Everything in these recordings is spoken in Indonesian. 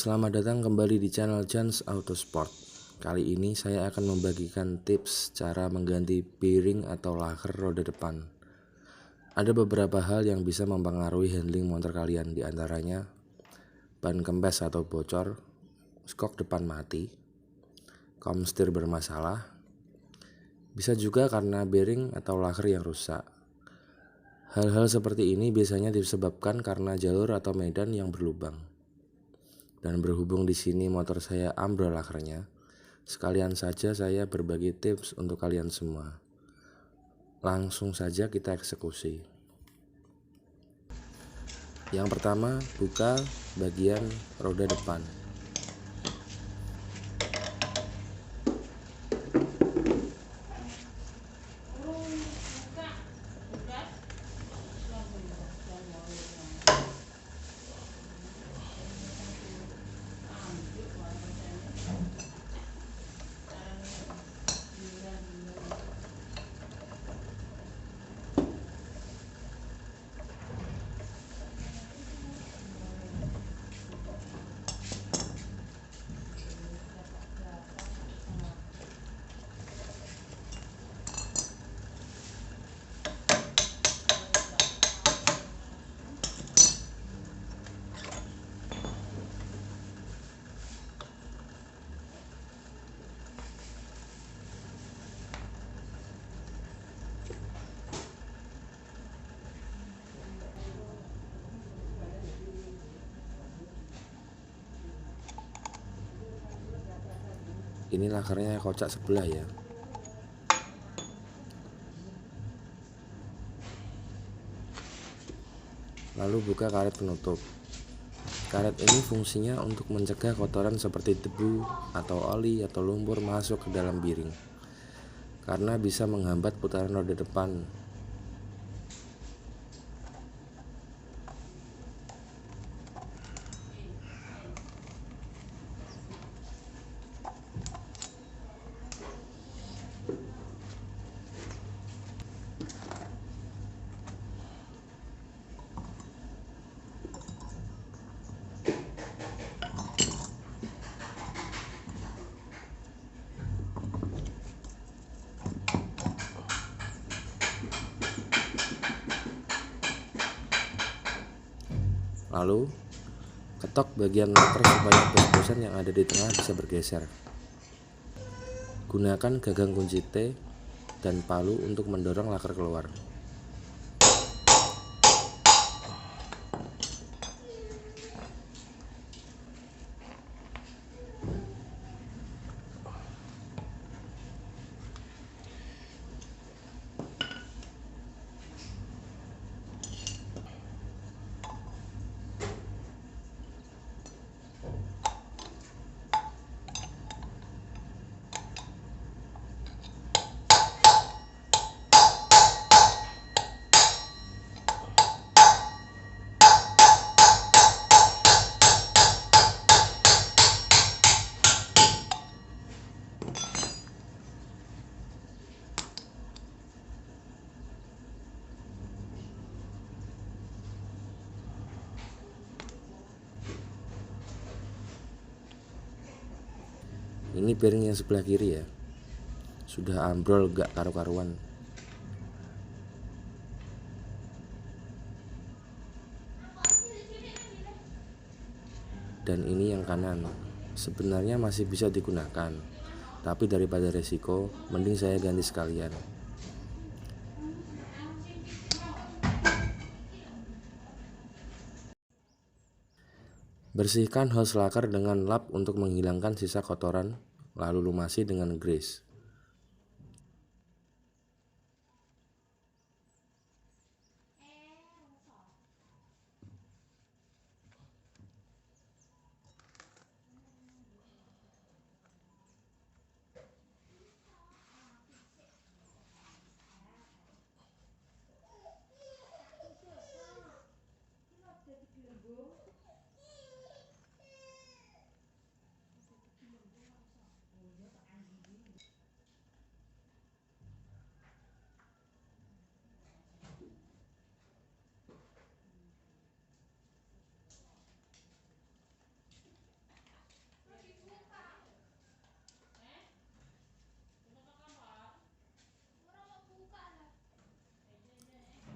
Selamat datang kembali di channel Chance Autosport. Kali ini saya akan membagikan tips cara mengganti bearing atau laker roda depan. Ada beberapa hal yang bisa mempengaruhi handling motor kalian, diantaranya ban kempes atau bocor, skok depan mati, komstir bermasalah, bisa juga karena bearing atau laker yang rusak. Hal-hal seperti ini biasanya disebabkan karena jalur atau medan yang berlubang. Dan berhubung di sini motor saya ambrol lakernya, sekalian saja saya berbagi tips untuk kalian semua. Langsung saja kita eksekusi. Yang pertama, buka bagian roda depan. Ini lakernya kocak sebelah ya. Lalu buka karet penutup. Karet ini fungsinya untuk mencegah kotoran seperti debu atau oli atau lumpur masuk ke dalam bearing, karena bisa menghambat putaran roda depan. Lalu ketok bagian laker supaya bos-bosan yang ada di tengah bisa bergeser. Gunakan gagang kunci T dan palu untuk mendorong laker keluar. Ini bearing yang sebelah kiri ya, sudah ambrol gak karu-karuan. Dan ini yang kanan, sebenarnya masih bisa digunakan, tapi daripada resiko, mending saya ganti sekalian. Bersihkan hose laker dengan lap untuk menghilangkan sisa kotoran, lalu lumasi dengan grease.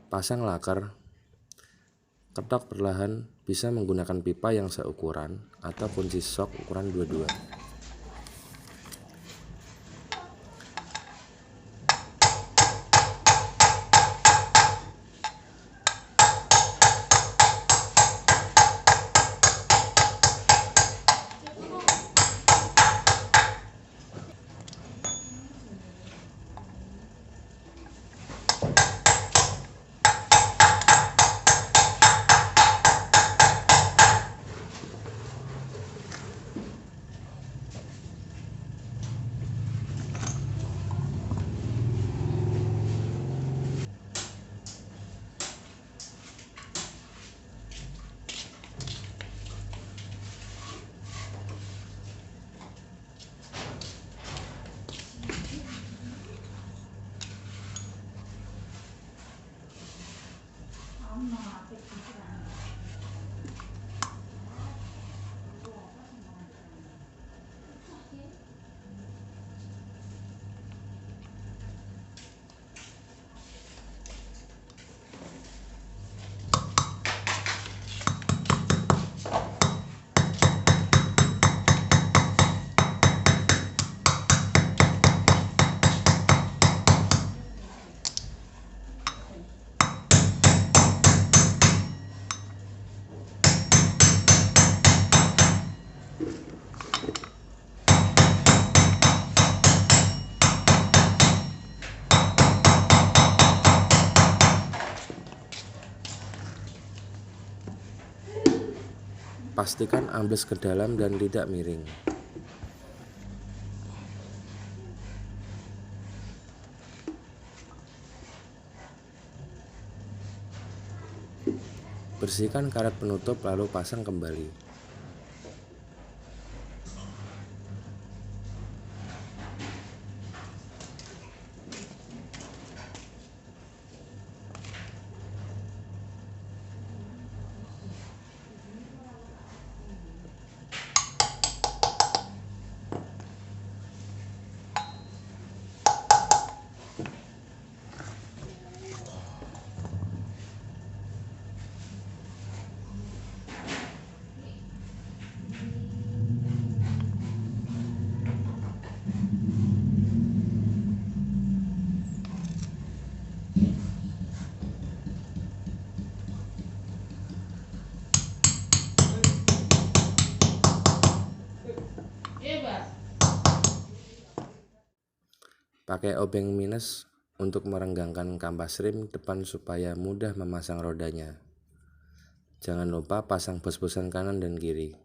Pasang laker. Ketok perlahan, bisa menggunakan pipa yang seukuran atau kunci sok ukuran 22. Pastikan ambles ke dalam dan tidak miring. Bersihkan karet penutup lalu pasang kembali. Pakai obeng minus untuk merenggangkan kampas rem depan supaya mudah memasang rodanya. Jangan lupa pasang bos-bosan kanan dan kiri.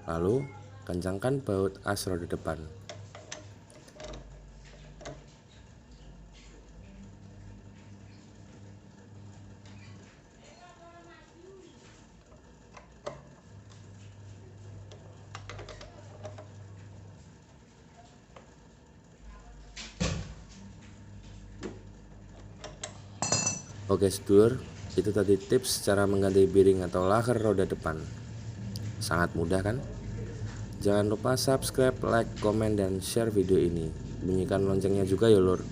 Lalu, kencangkan baut as roda depan. Oke sedulur, itu tadi tips cara mengganti bearing atau laker roda depan. Sangat mudah kan? Jangan lupa subscribe, like, komen, dan share video ini. Bunyikan loncengnya juga ya lur.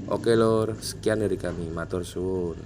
Oke lur, sekian dari kami, matur suwun.